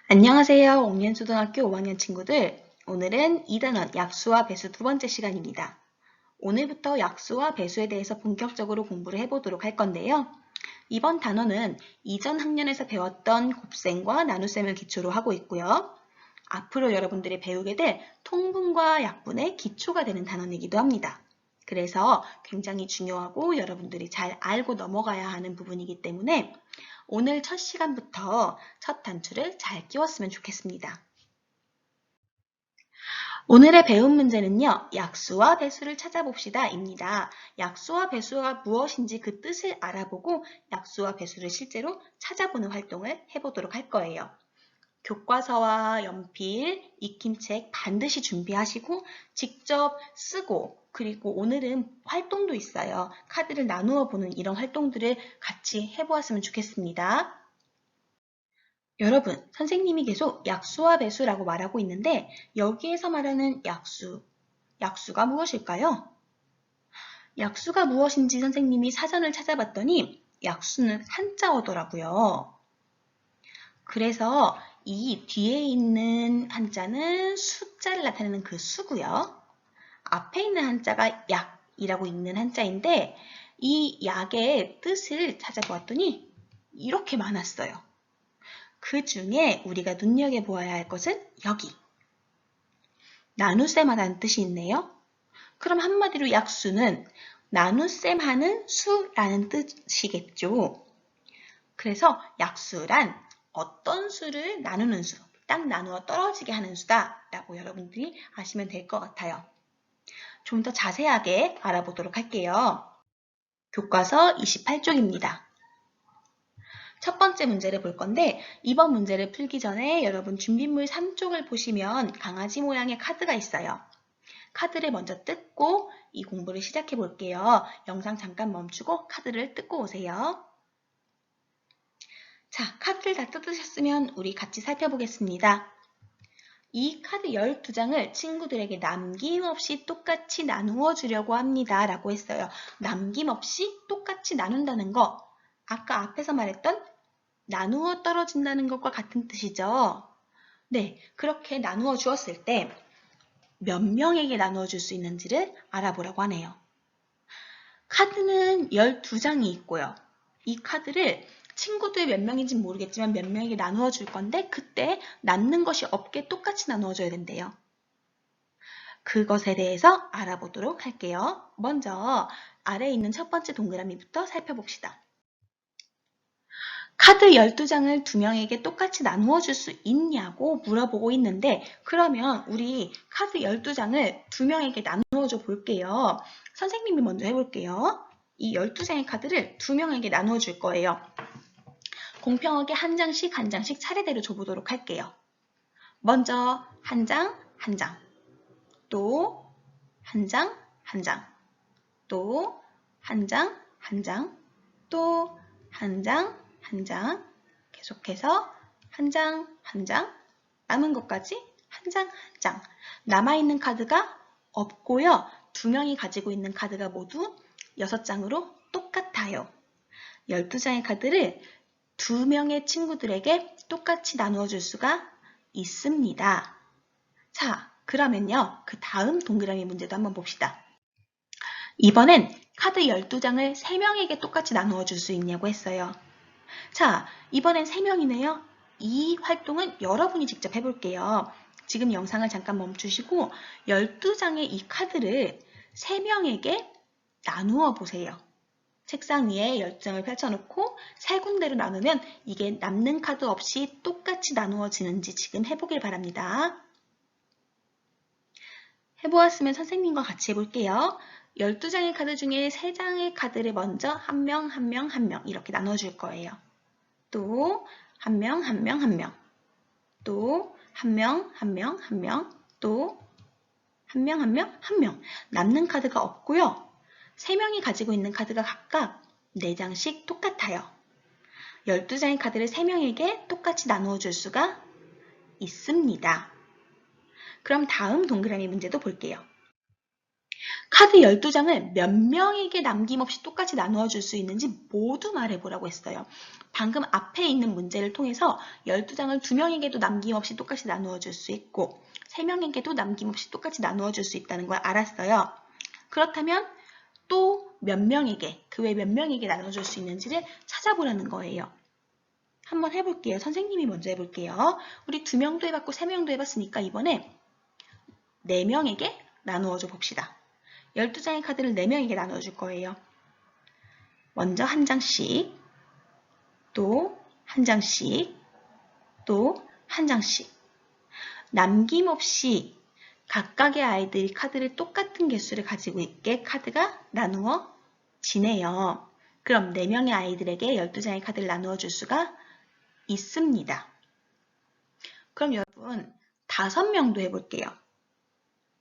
안녕하세요. 옥년초등학교 5학년 친구들. 오늘은 2단원 약수와 배수 두 번째 시간입니다. 오늘부터 약수와 배수에 대해서 본격적으로 공부를 해보도록 할 건데요. 이번 단원은 이전 학년에서 배웠던 곱셈과 나눗셈을 기초로 하고 있고요. 앞으로 여러분들이 배우게 될 통분과 약분의 기초가 되는 단원이기도 합니다. 그래서 굉장히 중요하고 여러분들이 잘 알고 넘어가야 하는 부분이기 때문에 오늘 첫 시간부터 첫 단추를 잘 끼웠으면 좋겠습니다. 오늘의 배운 문제는요. 약수와 배수를 찾아봅시다 입니다. 약수와 배수가 무엇인지 그 뜻을 알아보고 약수와 배수를 실제로 찾아보는 활동을 해보도록 할 거예요. 교과서와 연필, 익힘책 반드시 준비하시고 직접 쓰고 그리고 오늘은 활동도 있어요. 카드를 나누어 보는 이런 활동들을 같이 해보았으면 좋겠습니다. 여러분, 선생님이 계속 약수와 배수라고 말하고 있는데 여기에서 말하는 약수가 무엇일까요? 약수가 무엇인지 선생님이 사전을 찾아봤더니 약수는 한자어더라고요. 그래서 이 뒤에 있는 한자는 숫자를 나타내는 그 수고요. 앞에 있는 한자가 약이라고 읽는 한자인데 이 약의 뜻을 찾아보았더니 이렇게 많았어요. 그 중에 우리가 눈여겨보아야 할 것은 여기. 나눗셈하다는 뜻이 있네요. 그럼 한마디로 약수는 나눗셈 하는 수라는 뜻이겠죠. 그래서 약수란 어떤 수를 나누는 수, 딱 나누어 떨어지게 하는 수다 라고 여러분들이 아시면 될 것 같아요. 좀 더 자세하게 알아보도록 할게요. 교과서 28쪽입니다. 첫 번째 문제를 볼 건데 이번 문제를 풀기 전에 여러분 준비물 3쪽을 보시면 강아지 모양의 카드가 있어요. 카드를 먼저 뜯고 이 공부를 시작해 볼게요. 영상 잠깐 멈추고 카드를 뜯고 오세요. 자, 카드를 다 뜯으셨으면 우리 같이 살펴보겠습니다. 이 카드 12장을 친구들에게 남김없이 똑같이 나누어 주려고 합니다. 라고 했어요. 남김없이 똑같이 나눈다는 거 아까 앞에서 말했던 나누어 떨어진다는 것과 같은 뜻이죠. 네, 그렇게 나누어 주었을 때 몇 명에게 나누어 줄 수 있는지를 알아보라고 하네요. 카드는 12장이 있고요. 이 카드를 친구들 몇 명인지는 모르겠지만 몇 명에게 나누어 줄 건데 그때 남는 것이 없게 똑같이 나누어 줘야 된대요. 그것에 대해서 알아보도록 할게요. 먼저 아래에 있는 첫 번째 동그라미부터 살펴봅시다. 카드 12장을 2명에게 똑같이 나누어 줄 수 있냐고 물어보고 있는데 그러면 우리 카드 12장을 2명에게 나누어 줘 볼게요. 선생님이 먼저 해볼게요. 이 12장의 카드를 2명에게 나누어 줄 거예요. 공평하게 한 장씩 차례대로 줘보도록 할게요. 먼저 한 장, 한 장, 또 한 장, 한 장, 또 한 장, 한 장, 또 한 장, 한 장, 계속해서 한 장, 한 장, 남은 것까지 한 장, 한 장. 남아있는 카드가 없고요. 2명이 가지고 있는 카드가 모두 6장으로 똑같아요. 12장의 카드를 2명의 친구들에게 똑같이 나누어 줄 수가 있습니다. 자, 그러면요. 그 다음 동그라미 문제도 한번 봅시다. 이번엔 카드 12장을 3명에게 똑같이 나누어 줄 수 있냐고 했어요. 자, 이번엔 3명이네요. 이 활동은 여러분이 직접 해볼게요. 지금 영상을 잠깐 멈추시고 12장의 이 카드를 3명에게 나누어 보세요. 책상 위에 12장을 펼쳐놓고 3군데로 나누면 이게 남는 카드 없이 똑같이 나누어지는지 지금 해보길 바랍니다. 해보았으면 선생님과 같이 해볼게요. 12장의 카드 중에 3장의 카드를 먼저 한 명, 한 명, 한 명 이렇게 나눠줄 거예요. 또 한 명, 한 명, 한 명, 또 한 명, 한 명, 한 명, 또 한 명, 한 명, 한 명. 남는 카드가 없고요. 3명이 가지고 있는 카드가 각각 4장씩 똑같아요. 12장의 카드를 3명에게 똑같이 나누어 줄 수가 있습니다. 그럼 다음 동그라미 문제도 볼게요. 카드 12장을 몇 명에게 남김없이 똑같이 나누어 줄 수 있는지 모두 말해보라고 했어요. 방금 앞에 있는 문제를 통해서 12장을 2명에게도 남김없이 똑같이 나누어 줄 수 있고 3명에게도 남김없이 똑같이 나누어 줄 수 있다는 걸 알았어요. 그렇다면 또 몇 명에게, 그 외 몇 명에게 나눠줄 수 있는지를 찾아보라는 거예요. 한번 해볼게요. 선생님이 먼저 해볼게요. 우리 2명도 해봤고 3명도 해봤으니까 이번에 4명에게 나누어줘 봅시다. 12장의 카드를 4명에게 나눠줄 거예요. 먼저 한 장씩, 또 한 장씩, 또 한 장씩. 남김없이 각각의 아이들이 카드를 똑같은 개수를 가지고 있게 카드가 나누어지네요. 그럼 4명의 아이들에게 12장의 카드를 나누어 줄 수가 있습니다. 그럼 여러분 5명도 해볼게요.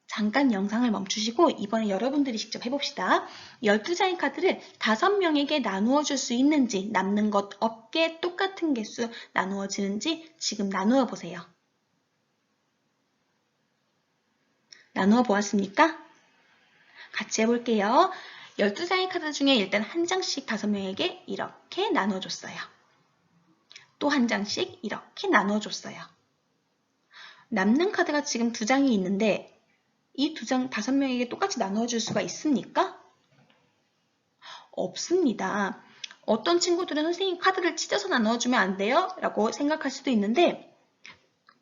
잠깐 영상을 멈추시고 이번에 여러분들이 직접 해봅시다. 12장의 카드를 5명에게 나누어 줄 수 있는지 남는 것 없게 똑같은 개수 나누어지는지 지금 나누어 보세요. 나누어 보았습니까? 같이 해볼게요. 12장의 카드 중에 일단 한 장씩 5명에게 이렇게 나눠줬어요. 또 한 장씩 이렇게 나눠줬어요. 남는 카드가 지금 2장이 있는데 이 2장 5명에게 똑같이 나눠줄 수가 있습니까? 없습니다. 어떤 친구들은 선생님 카드를 찢어서 나눠주면 안 돼요? 라고 생각할 수도 있는데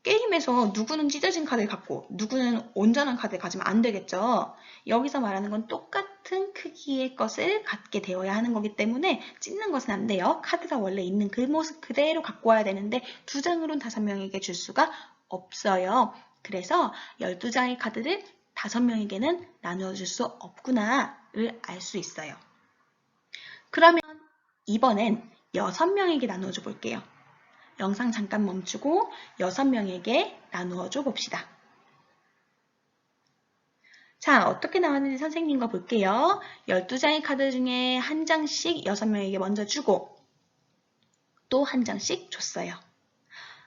게임에서 누구는 찢어진 카드를 갖고 누구는 온전한 카드를 가지면 안 되겠죠. 여기서 말하는 건 똑같은 크기의 것을 갖게 되어야 하는 거기 때문에 찢는 것은 안 돼요. 카드가 원래 있는 그 모습 그대로 갖고 와야 되는데 2장으로는 5명에게 줄 수가 없어요. 그래서 12장의 카드를 5명에게는 나누어줄 수 없구나를 알 수 있어요. 그러면 이번엔 6명에게 나누어줘 볼게요. 영상 잠깐 멈추고 6명에게 나누어줘 봅시다. 자, 어떻게 나왔는지 선생님과 볼게요. 12장의 카드 중에 한 장씩 6명에게 먼저 주고 또 한 장씩 줬어요.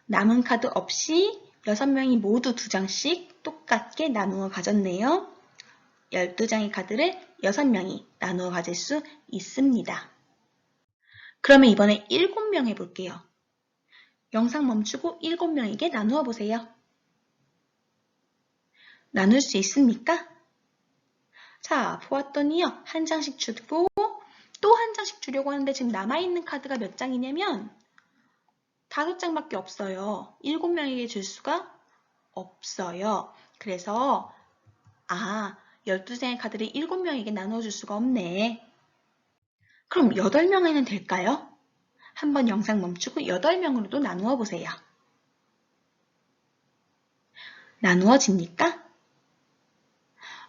남은 카드 없이 6명이 모두 2장씩 똑같게 나누어 가졌네요. 12장의 카드를 6명이 나누어 가질 수 있습니다. 그러면 이번에 7명 해볼게요. 영상 멈추고 7명에게 나누어 보세요. 나눌 수 있습니까? 자, 보았더니요. 한 장씩 주고 또 한 장씩 주려고 하는데 지금 남아있는 카드가 몇 장이냐면 5장밖에 없어요. 7명에게 줄 수가 없어요. 그래서 12장의 카드를 7명에게 나눠줄 수가 없네. 그럼 8명에는 될까요? 한번 영상 멈추고 8명으로도 나누어 보세요. 나누어집니까?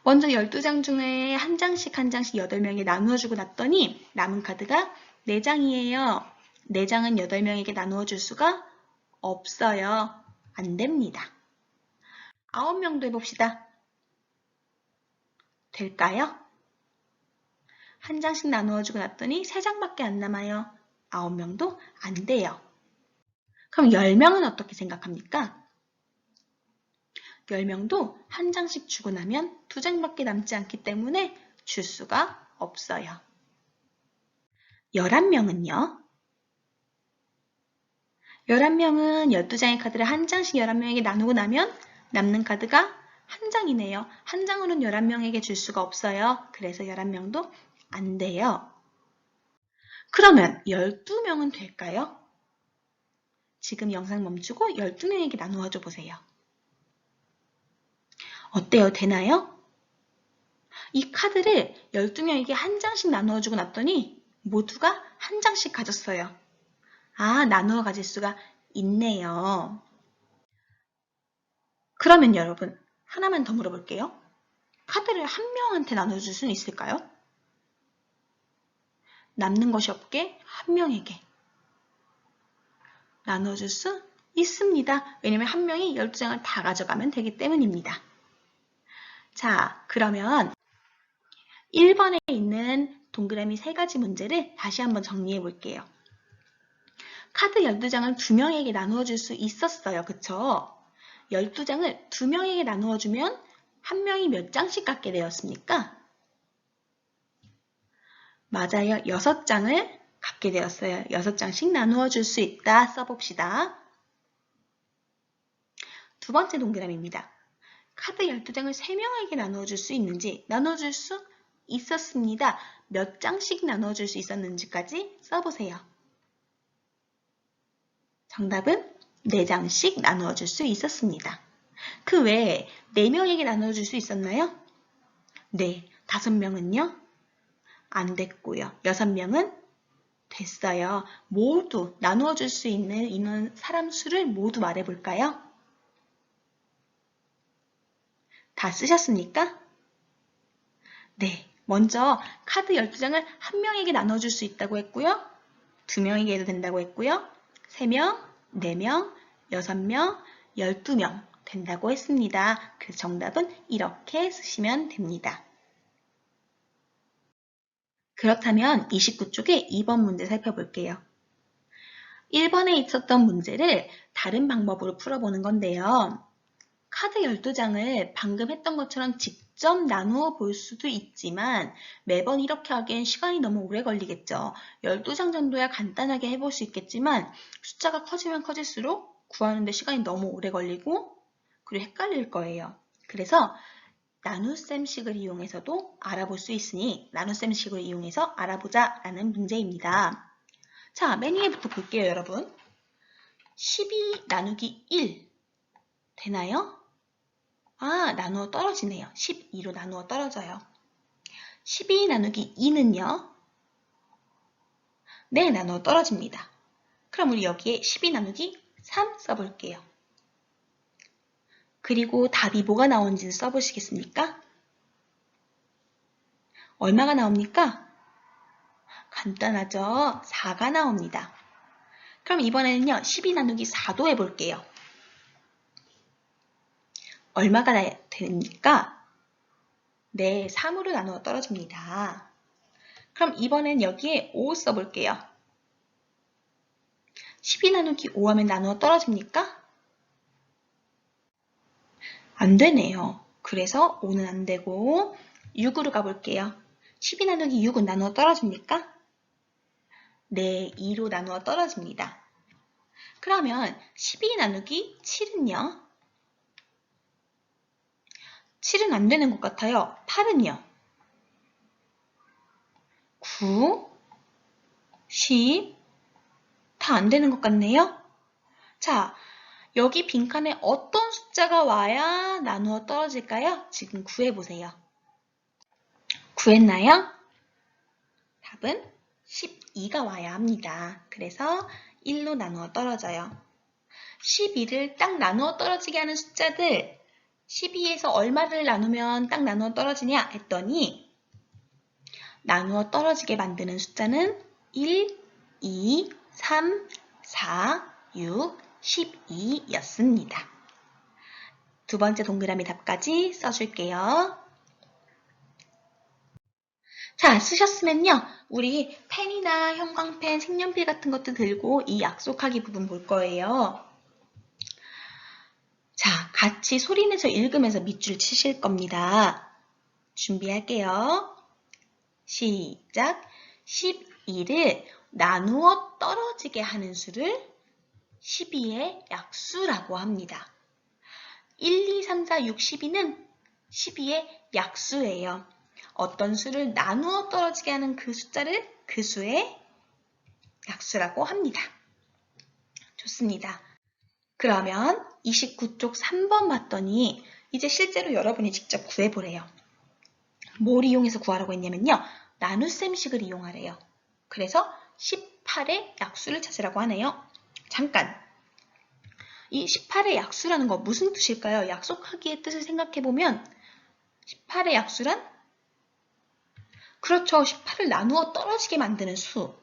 먼저 12장 중에 한 장씩 8명에 나누어주고 났더니 남은 카드가 4장이에요. 4장은 8명에게 나누어 줄 수가 없어요. 안 됩니다. 9명도 해봅시다. 될까요? 한 장씩 나누어주고 났더니 3장밖에 안 남아요. 9명도 안 돼요. 그럼 10명은 어떻게 생각합니까? 10명도 한 장씩 주고 나면 2장밖에 남지 않기 때문에 줄 수가 없어요. 11명은요? 11명은 12장의 카드를 한 장씩 11명에게 나누고 나면 남는 카드가 한 장이네요. 한 장으로는 11명에게 줄 수가 없어요. 그래서 11명도 안 돼요. 그러면 12명은 될까요? 지금 영상 멈추고 12명에게 나누어줘 보세요. 어때요? 되나요? 이 카드를 12명에게 한 장씩 나누어주고 났더니 모두가 한 장씩 가졌어요. 나누어 가질 수가 있네요. 그러면 여러분, 하나만 더 물어볼게요. 카드를 한 명한테 나눠줄 수는 있을까요? 남는 것이 없게 한 명에게 나눠줄 수 있습니다. 왜냐면 한 명이 12장을 다 가져가면 되기 때문입니다. 자, 그러면 1번에 있는 동그라미 3가지 문제를 다시 한번 정리해 볼게요. 카드 12장을 2명에게 나누어 줄 수 있었어요. 그쵸? 12장을 2명에게 나누어 주면 한 명이 몇 장씩 갖게 되었습니까? 맞아요. 6장을 갖게 되었어요. 6장씩 나누어 줄 수 있다. 써봅시다. 두 번째 동그라미입니다. 카드 12장을 3명에게 나누어 줄 수 있는지 나누어 줄 수 있었습니다. 몇 장씩 나누어 줄 수 있었는지까지 써보세요. 정답은 4장씩 나누어 줄 수 있었습니다. 그 외에 4명에게 나누어 줄 수 있었나요? 네, 5명은요? 안 됐고요. 6명은 됐어요. 모두 나누어 줄 수 있는 인원 사람 수를 모두 말해볼까요? 다 쓰셨습니까? 네, 먼저 카드 12장을 한 명에게 나눠줄 수 있다고 했고요. 2명에게 해도 된다고 했고요. 3명, 4명, 6명, 12명 된다고 했습니다. 그래서 정답은 이렇게 쓰시면 됩니다. 그렇다면 29쪽에 2번 문제 살펴볼게요. 1번에 있었던 문제를 다른 방법으로 풀어보는 건데요. 카드 12장을 방금 했던 것처럼 직접 나누어 볼 수도 있지만 매번 이렇게 하기엔 시간이 너무 오래 걸리겠죠. 12장 정도야 간단하게 해볼 수 있겠지만 숫자가 커지면 커질수록 구하는데 시간이 너무 오래 걸리고 그리고 헷갈릴 거예요. 그래서 나눗셈식을 이용해서도 알아볼 수 있으니 나눗셈식을 이용해서 알아보자 라는 문제입니다. 자, 맨 위에부터 볼게요, 여러분. 12 나누기 1 되나요? 아, 나누어 떨어지네요. 12로 나누어 떨어져요. 12 나누기 2는요? 네, 나누어 떨어집니다. 그럼 우리 여기에 12 나누기 3 써볼게요. 그리고 답이 뭐가 나오는지 써보시겠습니까? 얼마가 나옵니까? 간단하죠? 4가 나옵니다. 그럼 이번에는요, 12 나누기 4도 해볼게요. 얼마가 됩니까? 네, 3으로 나누어 떨어집니다. 그럼 이번엔 여기에 5 써볼게요. 12 나누기 5 하면 나누어 떨어집니까? 안 되네요. 그래서 5는 안 되고 6으로 가볼게요. 12 나누기 6은 나누어 떨어집니까? 네, 2로 나누어 떨어집니다. 그러면 12 나누기 7은요? 7은 안 되는 것 같아요. 8은요? 9, 10, 다 안 되는 것 같네요. 자, 여기 빈칸에 어떤 숫자가 와야 나누어 떨어질까요? 지금 구해보세요. 구했나요? 답은 12가 와야 합니다. 그래서 1로 나누어 떨어져요. 12를 딱 나누어 떨어지게 하는 숫자들 12에서 얼마를 나누면 딱 나누어 떨어지냐 했더니 나누어 떨어지게 만드는 숫자는 1, 2, 3, 4, 6, 12였습니다. 두 번째 동그라미 답까지 써줄게요. 자, 쓰셨으면요. 우리 펜이나 형광펜, 색연필 같은 것도 들고 이 약속하기 부분 볼 거예요. 자, 같이 소리내서 읽으면서 밑줄 치실 겁니다. 준비할게요. 시작! 12를 나누어 떨어지게 하는 수를 12의 약수라고 합니다. 1, 2, 3, 4, 6, 12는 12의 약수예요. 어떤 수를 나누어 떨어지게 하는 그 숫자를 그 수의 약수라고 합니다. 좋습니다. 그러면 29쪽 3번 봤더니 이제 실제로 여러분이 직접 구해보래요. 뭘 이용해서 구하라고 했냐면요. 나눗셈식을 이용하래요. 그래서 18의 약수를 찾으라고 하네요. 잠깐! 이 18의 약수라는 거 무슨 뜻일까요? 약속하기의 뜻을 생각해보면 18의 약수란? 그렇죠. 18을 나누어 떨어지게 만드는 수.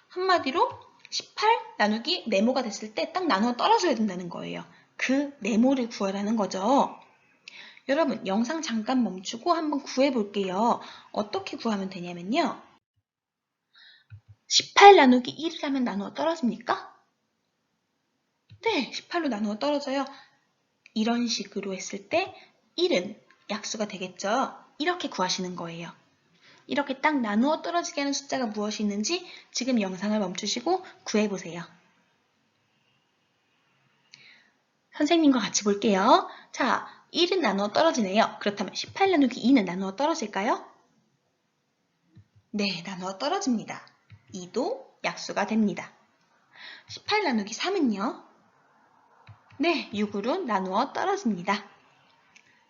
한마디로 18 나누기 네모가 됐을 때 딱 나누어 떨어져야 된다는 거예요. 그 네모를 구하라는 거죠. 여러분 영상 잠깐 멈추고 한번 구해볼게요. 어떻게 구하면 되냐면요. 18 나누기 1을 하면 나누어 떨어집니까? 네, 18로 나누어 떨어져요. 이런 식으로 했을 때 1은 약수가 되겠죠? 이렇게 구하시는 거예요. 이렇게 딱 나누어 떨어지게 하는 숫자가 무엇이 있는지 지금 영상을 멈추시고 구해보세요. 선생님과 같이 볼게요. 자, 1은 나누어 떨어지네요. 그렇다면 18 나누기 2는 나누어 떨어질까요? 네, 나누어 떨어집니다. 2도 약수가 됩니다. 18 나누기 3은요? 네, 6으로 나누어 떨어집니다.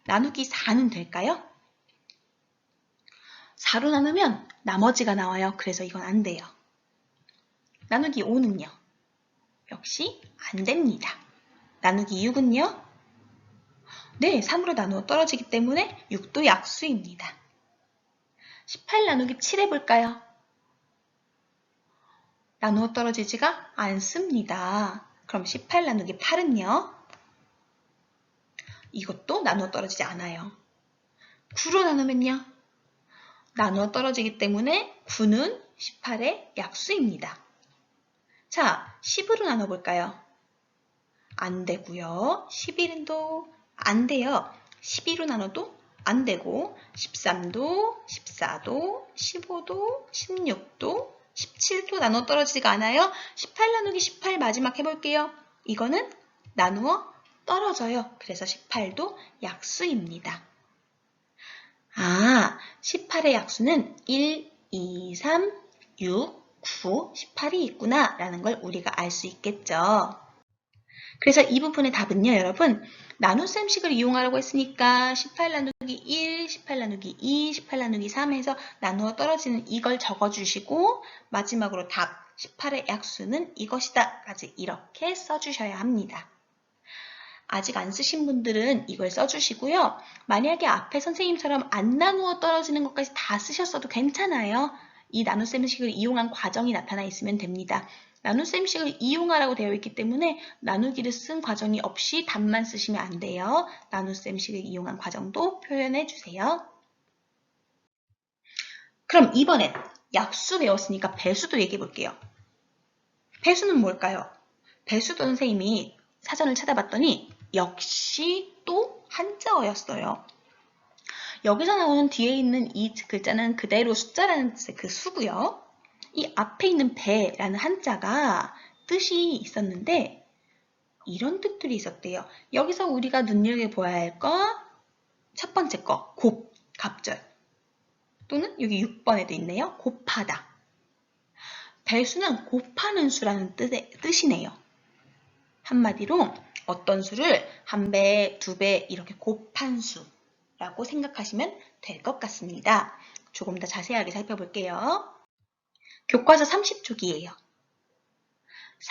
나누기 4는 될까요? 4로 나누면 나머지가 나와요. 그래서 이건 안 돼요. 나누기 5는요? 역시 안 됩니다. 나누기 6은요? 네, 3으로 나누어 떨어지기 때문에 6도 약수입니다. 18 나누기 7 해볼까요? 나누어 떨어지지가 않습니다. 그럼 18 나누기 8은요? 이것도 나누어 떨어지지 않아요. 9로 나누면요? 나누어 떨어지기 때문에 9는 18의 약수입니다. 자, 10으로 나눠볼까요? 안 되고요. 11도 안 돼요. 12로 나눠도 안 되고 13도, 14도, 15도, 16도, 17도 나눠 떨어지지가 않아요. 18 나누기 18 마지막 해볼게요. 이거는 나누어 떨어져요. 그래서 18도 약수입니다. 아, 18의 약수는 1, 2, 3, 6, 9, 18이 있구나 라는 걸 우리가 알 수 있겠죠. 그래서 이 부분의 답은요, 여러분. 나눗셈식을 이용하라고 했으니까 18 나누기 1, 18 나누기 2, 18 나누기 3 해서 나누어 떨어지는 이걸 적어주시고 마지막으로 답 18의 약수는 이것이다 까지 이렇게 써주셔야 합니다. 아직 안 쓰신 분들은 이걸 써주시고요. 만약에 앞에 선생님처럼 안 나누어 떨어지는 것까지 다 쓰셨어도 괜찮아요. 이 나눗셈식을 이용한 과정이 나타나 있으면 됩니다. 나눗셈식을 이용하라고 되어 있기 때문에 나누기를 쓴 과정이 없이 답만 쓰시면 안 돼요. 나눗셈식을 이용한 과정도 표현해 주세요. 그럼 이번엔 약수 배웠으니까 배수도 얘기해 볼게요. 배수는 뭘까요? 배수도 선생님이 사전을 찾아봤더니 역시 또 한자어였어요. 여기서 나오는 뒤에 있는 이 글자는 그대로 숫자라는 뜻의 그 수고요. 이 앞에 있는 배라는 한자가 뜻이 있었는데 이런 뜻들이 있었대요. 여기서 우리가 눈여겨보아야 할 거 첫 번째 거 곱, 갑절 또는 여기 6번에도 있네요. 곱하다. 배수는 곱하는 수라는 뜻이네요. 한마디로 어떤 수를 한 배, 두 배 이렇게 곱한 수라고 생각하시면 될 것 같습니다. 조금 더 자세하게 살펴볼게요. 교과서 30쪽이에요.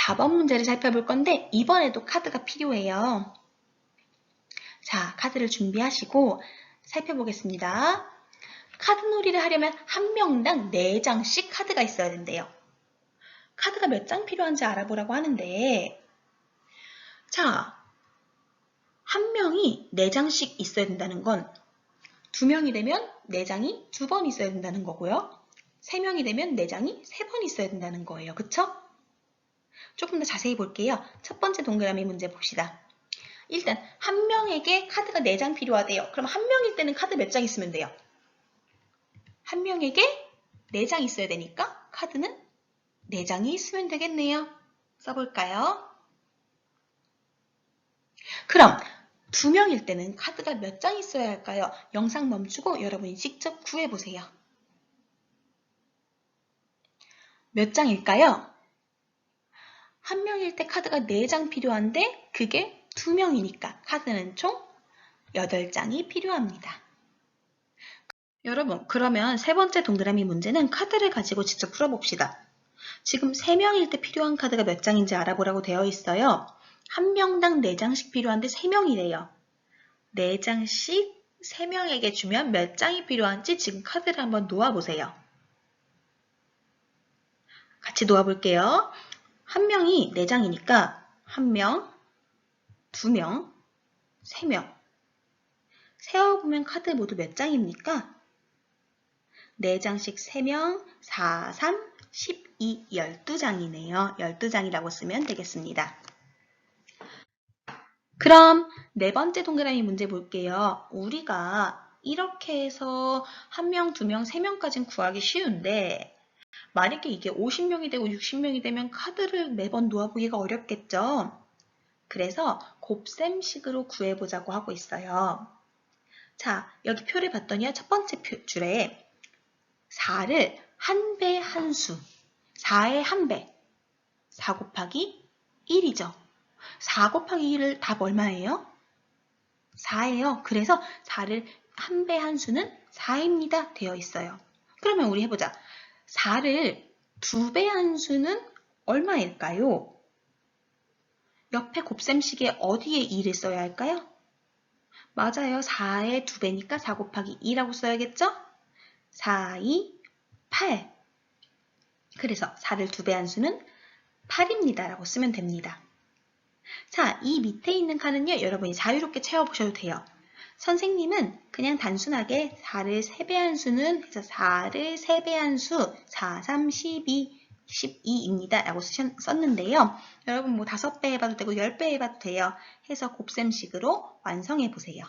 4번 문제를 살펴볼 건데 이번에도 카드가 필요해요. 자, 카드를 준비하시고 살펴보겠습니다. 카드놀이를 하려면 한 명당 4장씩 카드가 있어야 된대요. 카드가 몇 장 필요한지 알아보라고 하는데 자, 한 명이 4장씩 있어야 된다는 건 2명이 되면 4장이 2번 있어야 된다는 거고요. 3명이 되면 4장이 3번 있어야 된다는 거예요. 그쵸? 조금 더 자세히 볼게요. 첫 번째 동그라미 문제 봅시다. 일단 한 명에게 카드가 4장 필요하대요. 그럼 한 명일 때는 카드 몇 장 있으면 돼요? 한 명에게 4장 있어야 되니까 카드는 4장이 있으면 되겠네요. 써볼까요? 그럼 2명일 때는 카드가 몇 장 있어야 할까요? 영상 멈추고 여러분이 직접 구해보세요. 몇 장일까요? 한 명일 때 카드가 4장 필요한데 그게 2명이니까 카드는 총 8장이 필요합니다. 여러분, 그러면 세 번째 동그라미 문제는 카드를 가지고 직접 풀어봅시다. 지금 3명일 때 필요한 카드가 몇 장인지 알아보라고 되어 있어요. 한 명당 4장씩 필요한데 3명이래요. 4장씩 3명에게 주면 몇 장이 필요한지 지금 카드를 한번 놓아보세요. 같이 놓아볼게요. 한 명이 4장이니까 1명, 2명, 3명. 세어보면 카드 모두 몇 장입니까? 4장씩 3명, 4, 3, 12, 12장이네요. 12장이라고 쓰면 되겠습니다. 그럼 네 번째 동그라미 문제 볼게요. 우리가 이렇게 해서 1명, 2명, 3명까지는 구하기 쉬운데 만약에 이게 50명이 되고 60명이 되면 카드를 매번 놓아보기가 어렵겠죠? 그래서 곱셈식으로 구해보자고 하고 있어요. 자, 여기 표를 봤더니요. 첫 번째 줄에 4를 한 배 한 수, 4의 한 배, 4 곱하기 1이죠. 4 곱하기 1을 답 얼마예요? 4예요. 그래서 4를 한 배 한 수는 4입니다. 되어 있어요. 그러면 우리 해보자. 4를 2배 한 수는 얼마일까요? 옆에 곱셈식에 어디에 2를 써야 할까요? 맞아요. 4의 2배니까 4 곱하기 2라고 써야겠죠? 4, 2, 8. 그래서 4를 2배 한 수는 8입니다. 라고 쓰면 됩니다. 자, 이 밑에 있는 칸은요. 여러분이 자유롭게 채워보셔도 돼요. 선생님은 그냥 단순하게 4를 3배 한 수는 해서 4를 3배 한 수, 4, 3, 12, 12입니다. 라고 썼는데요. 여러분 뭐 5배 해봐도 되고 10배 해봐도 돼요. 해서 곱셈식으로 완성해 보세요.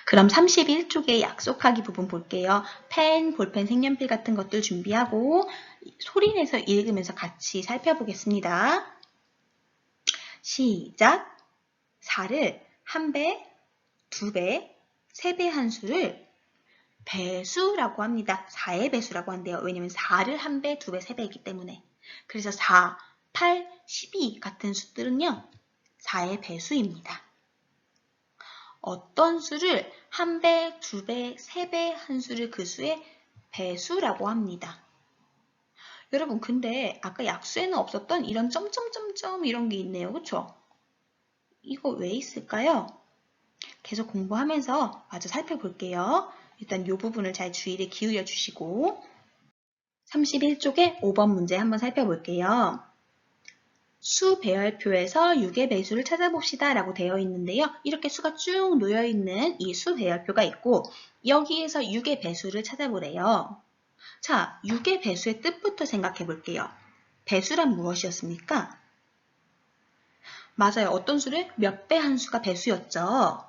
그럼 31쪽에 약속하기 부분 볼게요. 펜, 볼펜, 색연필 같은 것들 준비하고 소리내서 읽으면서 같이 살펴보겠습니다. 시작! 4를 1배, 2배, 3배 한 수를 배수라고 합니다. 4의 배수라고 한대요. 왜냐면 4를 1배, 2배, 3배이기 때문에. 그래서 4, 8, 12 같은 수들은요. 4의 배수입니다. 어떤 수를 1배, 2배, 3배 한 수를 그 수의 배수라고 합니다. 여러분 근데 아까 약수에는 없었던 이런 점점점점 이런 게 있네요. 그쵸? 이거 왜 있을까요? 계속 공부하면서 마저 살펴볼게요. 일단 이 부분을 잘 주의를 기울여 주시고 31쪽에 5번 문제 한번 살펴볼게요. 수 배열표에서 6의 배수를 찾아봅시다 라고 되어 있는데요. 이렇게 수가 쭉 놓여있는 이 수 배열표가 있고 여기에서 6의 배수를 찾아보래요. 자, 6의 배수의 뜻부터 생각해 볼게요. 배수란 무엇이었습니까? 맞아요. 어떤 수를 몇 배 한 수가 배수였죠.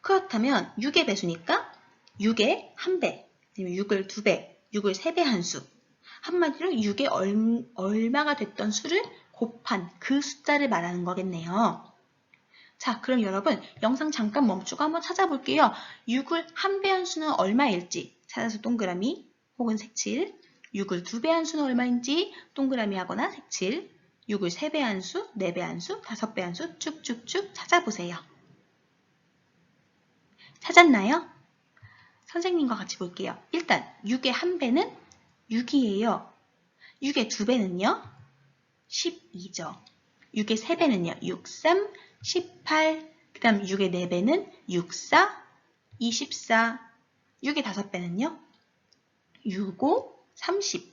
그렇다면 6의 배수니까 6의 1배, 아니면 6을 2배, 6을 3배 한 수. 한마디로 6의 얼마가 됐던 수를 곱한 그 숫자를 말하는 거겠네요. 자, 그럼 여러분 영상 잠깐 멈추고 한번 찾아볼게요. 6을 1배 한 수는 얼마일지 찾아서 동그라미 혹은 색칠, 6을 2배 한 수는 얼마인지 동그라미 하거나 색칠, 6을 3배 한 수, 4배 한 수, 5배 한 수 쭉쭉쭉 찾아보세요. 찾았나요? 선생님과 같이 볼게요. 일단 6의 1배는 6이에요. 6의 2배는요? 12죠. 6의 3배는요? 6, 3, 18. 그 다음 6의 4배는 6, 4, 24. 6의 5배는요? 6, 5, 30.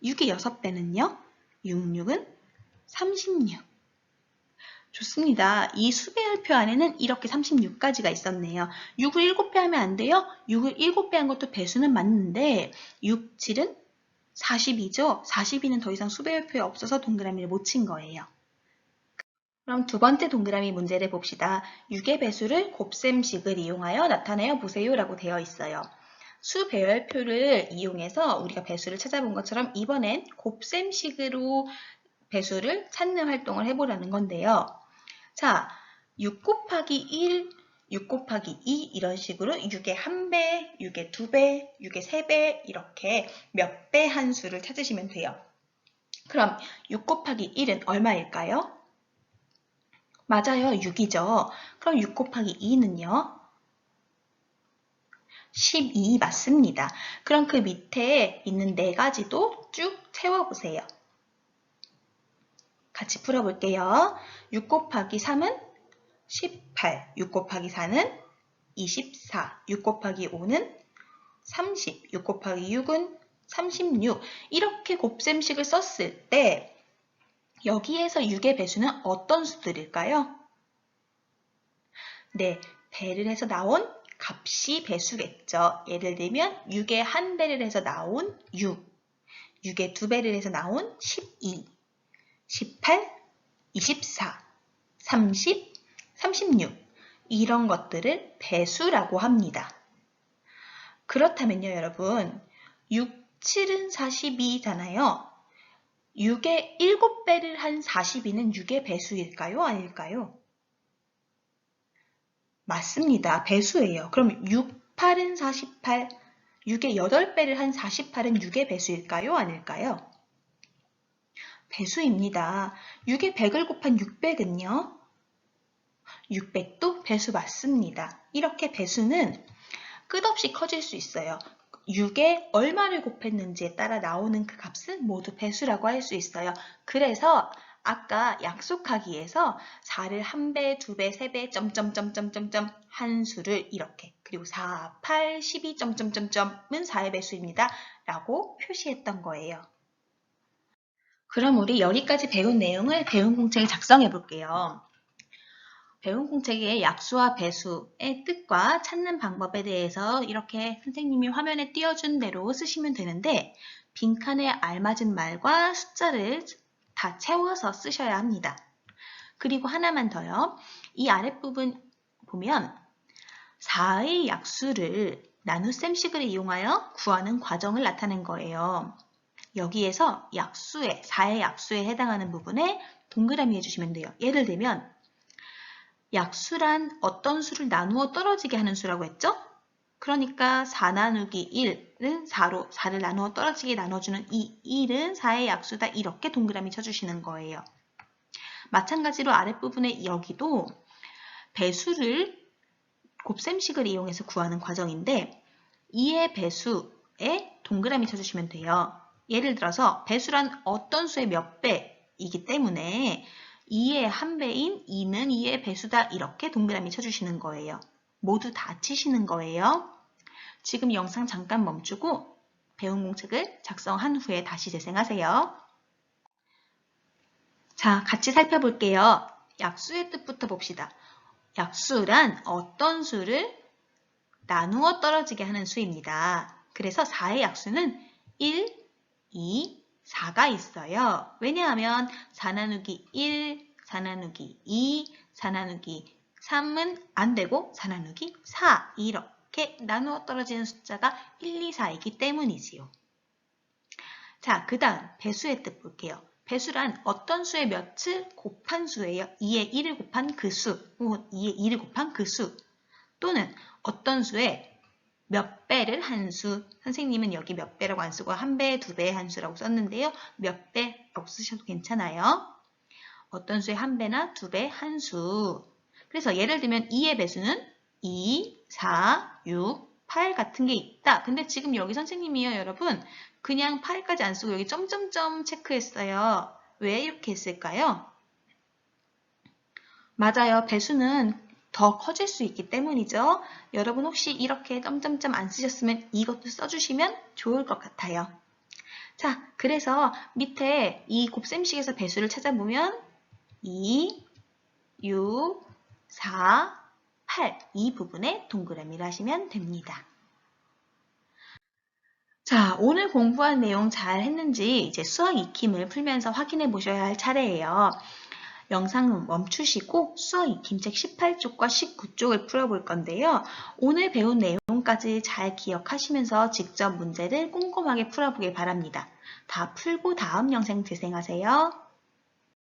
6의 6배는요? 6, 6은 36. 좋습니다. 이 수배열표 안에는 이렇게 36가지가 있었네요. 6을 7배 하면 안 돼요? 6을 7배 한 것도 배수는 맞는데 6, 7은 42죠? 42는 더 이상 수배열표에 없어서 동그라미를 못 친 거예요. 그럼 두 번째 동그라미 문제를 봅시다. 6의 배수를 곱셈식을 이용하여 나타내어 보세요 라고 되어 있어요. 수배열표를 이용해서 우리가 배수를 찾아본 것처럼 이번엔 곱셈식으로 배수를 찾는 활동을 해보라는 건데요. 자, 6 곱하기 1, 6 곱하기 2 이런 식으로 6의 1배, 6의 2배, 6의 3배 이렇게 몇 배 한 수를 찾으시면 돼요. 그럼 6 곱하기 1은 얼마일까요? 맞아요. 6이죠. 그럼 6 곱하기 2는요? 12 맞습니다. 그럼 그 밑에 있는 4가지도 쭉 채워보세요. 같이 풀어볼게요. 6 곱하기 3은 18, 6 곱하기 4는 24, 6 곱하기 5는 30, 6 곱하기 6은 36. 이렇게 곱셈식을 썼을 때 여기에서 6의 배수는 어떤 수들일까요? 네, 배를 해서 나온 값이 배수겠죠. 예를 들면 6의 1배를 해서 나온 6, 6의 2배를 해서 나온 12, 18, 24, 30, 36 이런 것들을 배수라고 합니다. 그렇다면요, 여러분 6, 7은 42잖아요. 6의 7배를 한 42는 6의 배수일까요? 아닐까요? 맞습니다. 배수예요. 그럼 6, 8은 48, 6의 8배를 한 48은 6의 배수일까요? 아닐까요? 배수입니다. 6의 100을 곱한 600은요? 600도 배수 맞습니다. 이렇게 배수는 끝없이 커질 수 있어요. 6에 얼마를 곱했는지에 따라 나오는 그 값은 모두 배수라고 할 수 있어요. 그래서 아까 약속하기에서 4를 1배, 2배, 3배, 점점점점점점 한 수를 이렇게 그리고 4, 8, 12, 점점점점은 4의 배수입니다. 라고 표시했던 거예요. 그럼 우리 여기까지 배운 내용을 배운 공책에 작성해 볼게요. 배운 공책의 약수와 배수의 뜻과 찾는 방법에 대해서 이렇게 선생님이 화면에 띄워준 대로 쓰시면 되는데 빈칸에 알맞은 말과 숫자를 다 채워서 쓰셔야 합니다. 그리고 하나만 더요. 이 아랫부분 보면 4의 약수를 나눗셈식을 이용하여 구하는 과정을 나타낸 거예요. 여기에서 약수에 4의 약수에 해당하는 부분에 동그라미 해주시면 돼요. 예를 들면 약수란 어떤 수를 나누어 떨어지게 하는 수라고 했죠? 그러니까 4 나누기 1은 4로 4를 나누어 떨어지게 나눠주는 이 1은 4의 약수다 이렇게 동그라미 쳐주시는 거예요. 마찬가지로 아랫부분에 여기도 배수를 곱셈식을 이용해서 구하는 과정인데 2의 배수에 동그라미 쳐주시면 돼요. 예를 들어서 배수란 어떤 수의 몇 배이기 때문에 2의 한 배인 2는 2의 배수다 이렇게 동그라미 쳐주시는 거예요. 모두 다 치시는 거예요. 지금 영상 잠깐 멈추고 배운 공책을 작성한 후에 다시 재생하세요. 자, 같이 살펴볼게요. 약수의 뜻부터 봅시다. 약수란 어떤 수를 나누어 떨어지게 하는 수입니다. 그래서 4의 약수는 1, 2, 4가 있어요. 왜냐하면 4 나누기 1, 4 나누기 2, 4 나누기 3은 안 되고 4 나누기 4 이렇게 나누어 떨어지는 숫자가 1, 2, 4이기 때문이지요. 자, 그 다음 배수의 뜻 볼게요. 배수란 어떤 수의 몇을 곱한 수예요. 2의 1을 곱한 그 수, 혹은 2의 2를 곱한 그 수, 또는 어떤 수의 몇 배를 한 수, 선생님은 여기 몇 배라고 안 쓰고 한 배, 두 배의 한 수라고 썼는데요. 몇 배라고 쓰셔도 괜찮아요. 어떤 수의 한 배나 두 배, 한 수. 그래서 예를 들면 2의 배수는 2, 4, 6, 8 같은 게 있다. 근데 지금 여기 선생님이요, 여러분. 그냥 8까지 안 쓰고 여기 점점점 체크했어요. 왜 이렇게 했을까요? 맞아요. 배수는 더 커질 수 있기 때문이죠. 여러분 혹시 이렇게 점점점 안 쓰셨으면 이것도 써주시면 좋을 것 같아요. 자, 그래서 밑에 이 곱셈식에서 배수를 찾아보면 2, 6, 4, 8 이 부분에 동그라미를 하시면 됩니다. 자, 오늘 공부한 내용 잘 했는지 이제 수학 익힘을 풀면서 확인해 보셔야 할 차례예요. 영상은 멈추시고 수학 익힘책 18쪽과 19쪽을 풀어볼 건데요. 오늘 배운 내용까지 잘 기억하시면서 직접 문제를 꼼꼼하게 풀어보길 바랍니다. 다 풀고 다음 영상 재생하세요.